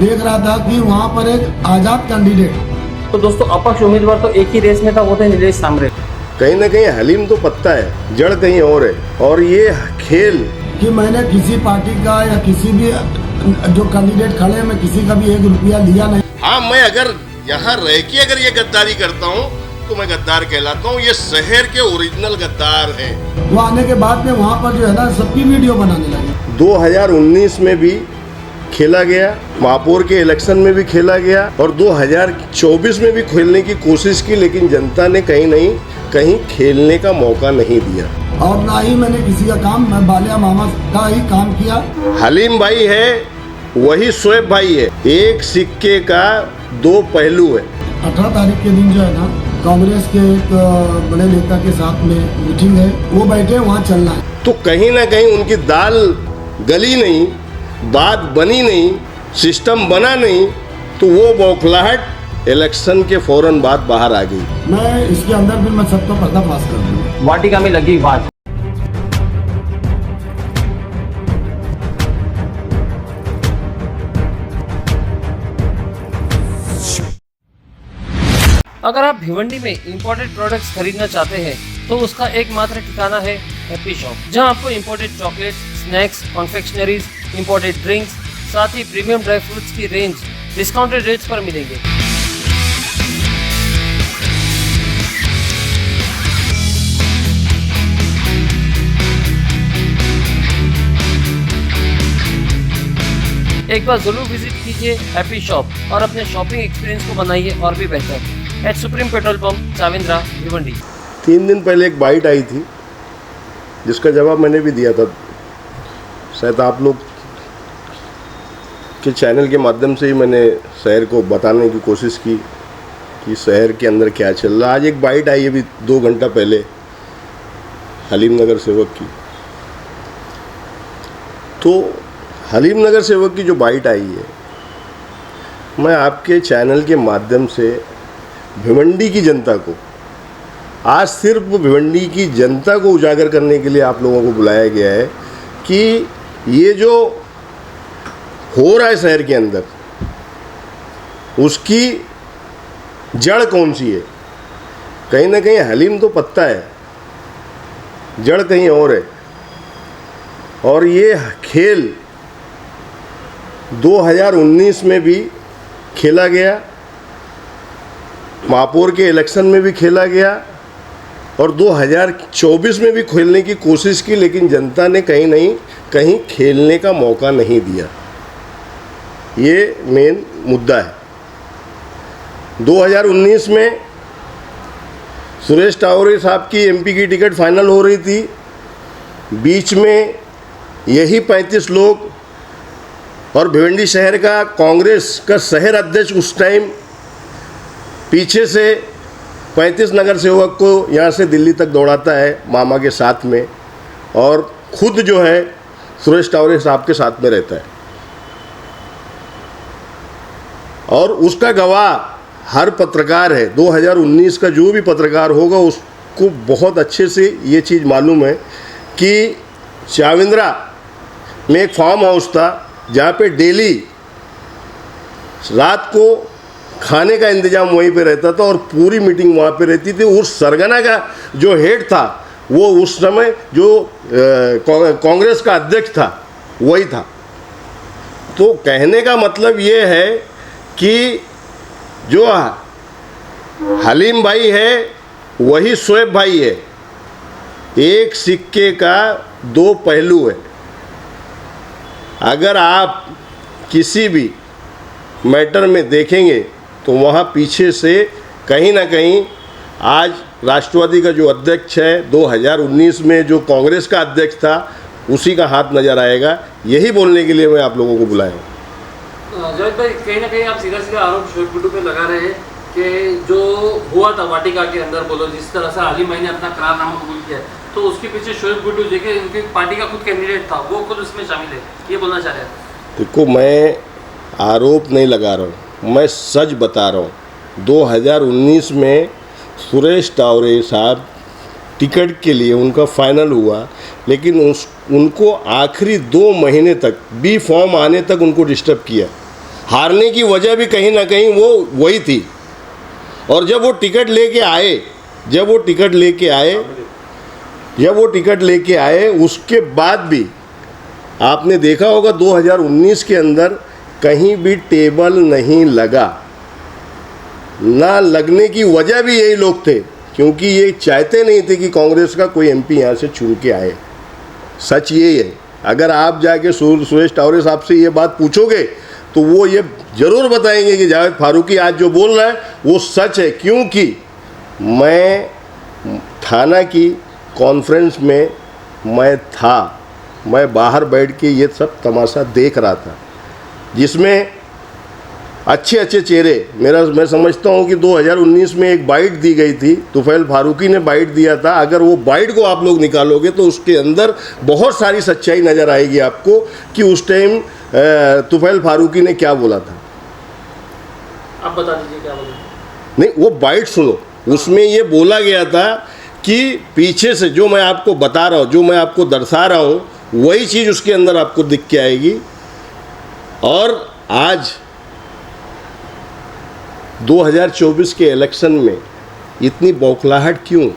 देख रहा था कि वहाँ पर एक आजाद कैंडिडेट। तो दोस्तों अपक्ष उम्मीदवार तो एक ही रेस में था, वो थे नीलेश सांबरे। कहीं ना कहीं हलीम तो पत्ता है, जड़ कहीं और है। और ये खेल कि मैंने किसी पार्टी का या किसी भी जो कैंडिडेट खड़े हैं, मैं किसी का भी 1 रुपया लिया नहीं। हाँ, मैं अगर यहाँ रह के अगर ये गद्दारी करता हूँ तो मैं गद्दार कहलाता हूँ। ये शहर के ओरिजिनल गद्दार हैं। वो आने के बाद में वहाँ पर जो है ना सबकी वीडियो बनाने लगे। 2019 में भी खेला गया, महापौर के इलेक्शन में भी खेला गया और 2024 में भी खेलने की कोशिश की, लेकिन जनता ने कहीं खेलने का मौका नहीं दिया। और ना ही मैंने किसी का काम, मैं बालिया मामा का ही काम किया। हलीम भाई है वही शोएब भाई है, एक सिक्के का 2 पहलू है। 18 तारीख के दिन जो है ना कांग्रेस के एक बड़े नेता के साथ में मीटिंग है, वो बैठे वहाँ चलना है। तो कहीं ना कहीं उनकी दाल गली नहीं, बात बनी नहीं, सिस्टम बना नहीं, तो वो बौखलाहट इलेक्शन के फौरन बाद बाहर आ गई। मैं इसके अंदर भी मैं सबको पर्दाफाश कर दूंगा। वाटिका में लगी बात। अगर आप भिवंडी में इंपोर्टेड प्रोडक्ट्स खरीदना चाहते हैं तो उसका एकमात्र ठिकाना है हैप्पी शॉप, जहां आपको imported chocolates, snacks, confectioneries, imported drinks, साथ ही प्रीमियम ड्राई फ्रूट्स की रेंज डिस्काउंटेड रेट्स पर मिलेंगे। एक बार जरूर विजिट कीजिए हैप्पी शॉप और अपने शॉपिंग एक्सपीरियंस को बनाइए और भी बेहतर। At supreme petrol pump, Chavindra, Bhiwandi. 3 दिन पहले एक बाइट आई थी जिसका जवाब मैंने भी दिया था। शायद आप लोग के चैनल के माध्यम से ही मैंने शहर को बताने की कोशिश की कि शहर के अंदर क्या चल रहा है। आज एक बाइट आई अभी 2 घंटा पहले हलीम नगर सेवक की। तो हलीम नगर सेवक की जो बाइट आई है, मैं आपके चैनल के माध्यम से भिवंडी की जनता को, आज सिर्फ भिवंडी की जनता को उजागर करने के लिए आप लोगों को बुलाया गया है कि ये जो हो रहा है शहर के अंदर, उसकी जड़ कौन सी है। कहीं ना कहीं हलीम तो पत्ता है, जड़ कहीं और है। और ये खेल 2019 में भी खेला गया, महापौर के इलेक्शन में भी खेला गया और 2024 में भी खेलने की कोशिश की, लेकिन जनता ने कहीं खेलने का मौका नहीं दिया। ये मेन मुद्दा है। 2019 में सुरेश टावरे साहब की एमपी की टिकट फाइनल हो रही थी। बीच में यही 35 लोग और भिवंडी शहर का कांग्रेस का शहर अध्यक्ष उस टाइम पीछे से 35 नगर सेवक को यहाँ से दिल्ली तक दौड़ाता है मामा के साथ में, और खुद जो है सुरेश टावरे साहब के साथ में रहता है। और उसका गवाह हर पत्रकार है। 2019 का जो भी पत्रकार होगा उसको बहुत अच्छे से ये चीज़ मालूम है कि चाविंद्रा में एक फार्म हाउस था जहाँ पे डेली रात को खाने का इंतजाम वहीं पे रहता था और पूरी मीटिंग वहाँ पे रहती थी। उस सरगना का जो हेड था वो उस समय जो कांग्रेस का अध्यक्ष था वही था। तो कहने का मतलब ये है कि जो हलीम भाई है वही शोएब भाई है, एक सिक्के का 2 पहलू है। अगर आप किसी भी मैटर में देखेंगे तो वहाँ पीछे से कहीं ना कहीं आज राष्ट्रवादी का जो अध्यक्ष है, 2019 में जो कांग्रेस का अध्यक्ष था, उसी का हाथ नज़र आएगा। यही बोलने के लिए मैं आप लोगों को बुलाया। जावेद भाई, कहीं ना कहीं आप सीधा सीधा आरोप शोएब गुड्डू पे लगा रहे हैं कि जो हुआ था वाटिका के अंदर, बोलो जिस तरह से हलीम भाई ने अपना करारनामा कबूल किया है, तो उसके पीछे शोएब गुड्डू जो कि उनकी पार्टी का खुद कैंडिडेट था, वो खुद उसमें शामिल है, ये बोलना चाह रहे हैं। देखो, मैं आरोप नहीं लगा रहा हूँ, मैं सच बता रहा हूँ। 2019 में सुरेश टावरे साहब टिकट के लिए उनका फाइनल हुआ, लेकिन उनको आखिरी 2 महीने तक बी फॉर्म आने तक उनको डिस्टर्ब किया। हारने की वजह भी कहीं ना कहीं वो वही थी। और जब वो टिकट लेके आए उसके बाद भी आपने देखा होगा 2019 के अंदर कहीं भी टेबल नहीं लगा। ना लगने की वजह भी यही लोग थे, क्योंकि ये चाहते नहीं थे कि कांग्रेस का कोई एमपी यहाँ से चुन के आए। सच यही है। अगर आप जाके सुरेश टावरे साहब से ये बात पूछोगे तो वो ये ज़रूर बताएंगे कि जावेद फारूकी आज जो बोल रहा है वो सच है, क्योंकि मैं थाना की कॉन्फ्रेंस में मैं बाहर बैठ के ये सब तमाशा देख रहा था, जिसमें अच्छे चेहरे मैं समझता हूँ कि 2019 में एक बाइट दी गई थी, तुफैल फारूकी ने बाइट दिया था। अगर वो बाइट को आप लोग निकालोगे तो उसके अंदर बहुत सारी सच्चाई नज़र आएगी आपको कि उस टाइम तुफैल फारूकी ने क्या बोला था। आप बता दीजिए क्या बोला। नहीं, वो बाइट सुनो, उसमें ये बोला गया था कि पीछे से जो मैं आपको बता रहा हूँ, जो मैं आपको दर्शा रहा हूँ, वही चीज़ उसके अंदर आपको दिख के आएगी। और आज 2024 के इलेक्शन में इतनी बौखलाहट क्यों?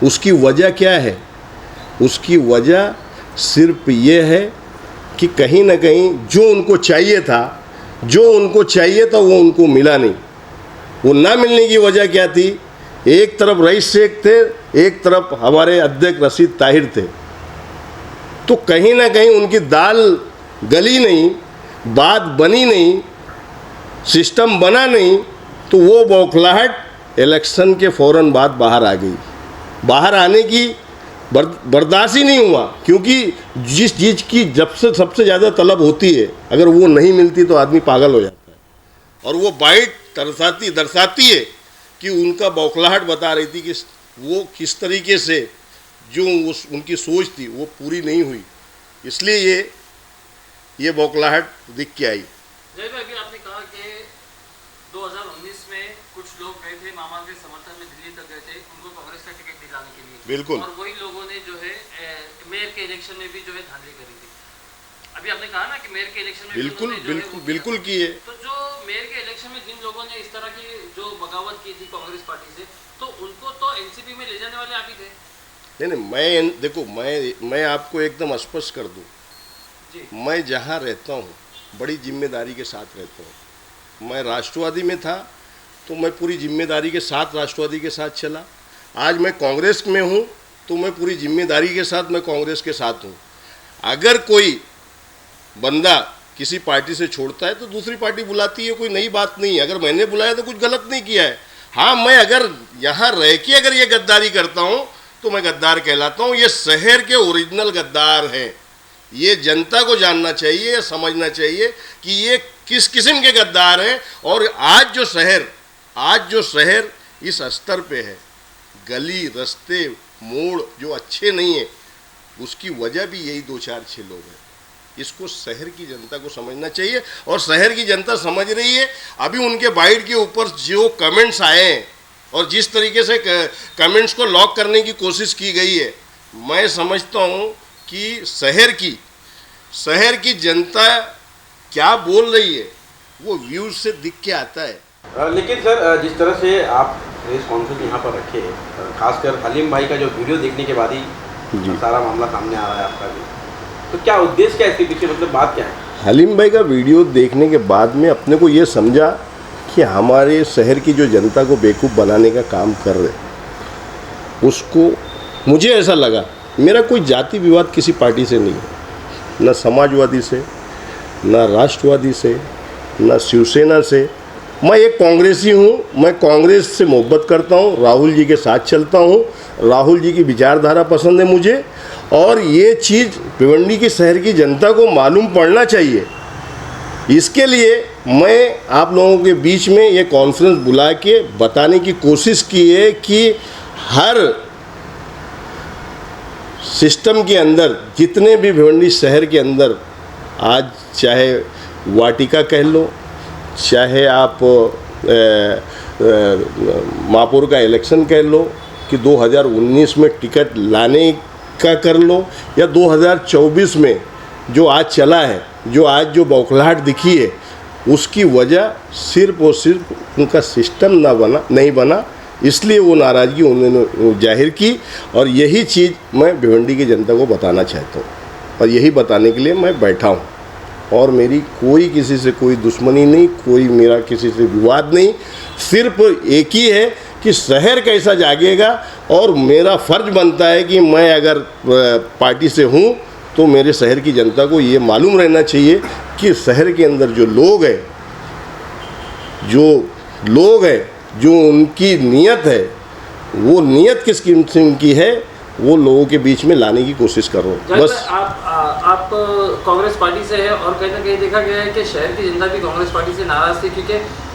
उसकी वजह क्या है? उसकी वजह सिर्फ ये है कि कहीं ना कहीं जो उनको चाहिए था वो उनको मिला नहीं। वो ना मिलने की वजह क्या थी? एक तरफ रईस शेख थे, एक तरफ हमारे अध्यक्ष रशीद ताहिर थे। तो कहीं ना कहीं उनकी दाल गली नहीं, बात बनी नहीं, सिस्टम बना नहीं, तो वो बौखलाहट इलेक्शन के फ़ौरन बाद बाहर आ गई। बाहर आने की बर्दाश्त ही नहीं हुआ, क्योंकि जिस चीज़ की जब से सबसे ज़्यादा तलब होती है, अगर वो नहीं मिलती तो आदमी पागल हो जाता है। और वो बाइट दर्शाती है कि उनका बौखलाहट बता रही थी कि वो किस तरीके से जो उनकी सोच थी वो पूरी नहीं हुई, इसलिए ये बौखलाहट दिख के आई। जय भाई, अभी आपने कहा कि 2019 में कुछ लोग गए थे मामा के समर्थन में, दिल्ली तक गए थे उनको कांग्रेस का टिकट दिलाने के लिए। बिल्कुल। और वही लोगों ने जो है मेयर के इलेक्शन में भी जो है धांधली करी थी। अभी आपने कहा ना कि मेयर के इलेक्शन में बिल्कुल की है। तो जो मेयर के इलेक्शन में जिन लोगों ने इस तरह की जो बगावत की थी कांग्रेस पार्टी से, तो उनको तो एनसीपी में ले जाने वाले आप ही थे। नहीं, मैं आपको एकदम स्पष्ट कर दूं, मैं जहां रहता हूं बड़ी जिम्मेदारी के साथ रहता हूं। मैं राष्ट्रवादी में था तो मैं पूरी जिम्मेदारी के साथ राष्ट्रवादी के साथ चला। आज मैं कांग्रेस में हूं तो मैं पूरी जिम्मेदारी के साथ मैं कांग्रेस के साथ हूं। अगर कोई बंदा किसी पार्टी से छोड़ता है तो दूसरी पार्टी बुलाती है, कोई नई बात नहीं है। अगर मैंने बुलाया तो कुछ गलत नहीं किया है। हाँ, मैं अगर यहाँ रह के अगर ये गद्दारी करता हूँ तो मैं गद्दार कहलाता हूँ। ये शहर के ओरिजिनल गद्दार हैं। ये जनता को जानना चाहिए, समझना चाहिए कि ये किस किस्म के गद्दार हैं। और आज जो शहर इस स्तर पे है, गली रास्ते मोड़ जो अच्छे नहीं है, उसकी वजह भी यही 2-4-6 लोग हैं। इसको शहर की जनता को समझना चाहिए और शहर की जनता समझ रही है। अभी उनके बाइट के ऊपर जो कमेंट्स आए हैं और जिस तरीके से कमेंट्स को लॉक करने की कोशिश की गई है, मैं समझता हूँ कि शहर की जनता क्या बोल रही है वो व्यूज से दिख के आता है। लेकिन सर, जिस तरह से आप प्रेस कॉन्फ्रेंस यहाँ पर रखे, खासकर हलीम भाई का जो वीडियो देखने के बाद ही सारा मामला सामने आ रहा है आपका भी, तो क्या उद्देश्य क्या है इसके पीछे, मतलब बात क्या है? हलीम भाई का वीडियो देखने के बाद में अपने को ये समझा कि हमारे शहर की जो जनता को बेवकूफ़ बनाने का काम कर रहे, उसको मुझे ऐसा लगा, मेरा कोई जाति विवाद किसी पार्टी से नहीं है, न समाजवादी से, न राष्ट्रवादी से, न शिवसेना से। मैं एक कांग्रेसी हूँ। मैं कांग्रेस से मोहब्बत करता हूँ, राहुल जी के साथ चलता हूँ, राहुल जी की विचारधारा पसंद है मुझे। और ये चीज़ भिवंडी के शहर की जनता को मालूम पड़ना चाहिए। इसके लिए मैं आप लोगों के बीच में ये कॉन्फ्रेंस बुला के बताने की कोशिश की है कि हर सिस्टम के अंदर जितने भी भिवंडी शहर के अंदर आज चाहे वाटिका कह लो, चाहे आप महापौर का इलेक्शन कह लो कि 2019 में टिकट लाने का कर लो, या 2024 में जो आज चला है, जो बौखलाहट दिखी है, उसकी वजह सिर्फ और सिर्फ उनका सिस्टम नहीं बना, इसलिए वो नाराज़गी उन्होंने जाहिर की। और यही चीज़ मैं भिवंडी की जनता को बताना चाहता हूँ और यही बताने के लिए मैं बैठा हूँ। और मेरी कोई किसी से कोई दुश्मनी नहीं, कोई मेरा किसी से विवाद नहीं, सिर्फ एक ही है कि शहर कैसा जागेगा। और मेरा फ़र्ज बनता है कि मैं अगर पार्टी से हूँ तो मेरे शहर की जनता को ये मालूम रहना चाहिए कि शहर के अंदर जो लोग हैं जो उनकी नीयत है, वो नीयत किस किस्म की है, वो लोगों के बीच में लाने की कोशिश कर रहा हूँ। बस आप कांग्रेस पार्टी से है और कहीं ना कहीं देखा गया है कि शहर की जनता भी कांग्रेस पार्टी से नाराज़ थी, क्योंकि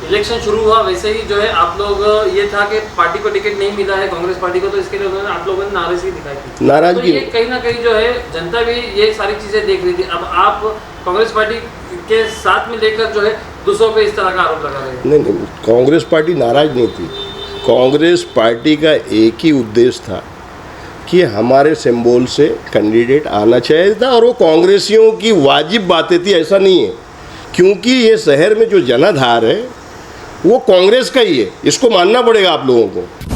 इलेक्शन शुरू हुआ वैसे ही जो है आप लोग ये था कि पार्टी को टिकट नहीं मिला है कांग्रेस पार्टी को, तो इसके लिए उन्होंने आप लोगों ने नाराज़गी दिखाई थी। नाराज़गी तो ये कहीं ना कहीं जो है जनता भी ये सारी चीज़ें देख रही थी। अब आप कांग्रेस पार्टी के साथ में लेकर जो है दूसरों पे इस तरह का आरोप लगा रहे हैं। नहीं, कांग्रेस पार्टी नाराज़ नहीं थी। कांग्रेस पार्टी का एक ही उद्देश्य था कि हमारे सिंबल से कैंडिडेट आना चाहिए था, और वो कांग्रेसियों की वाजिब बातें थी, ऐसा नहीं है। क्योंकि ये शहर में जो जनाधार है वो कांग्रेस का ही है, इसको मानना पड़ेगा आप लोगों को।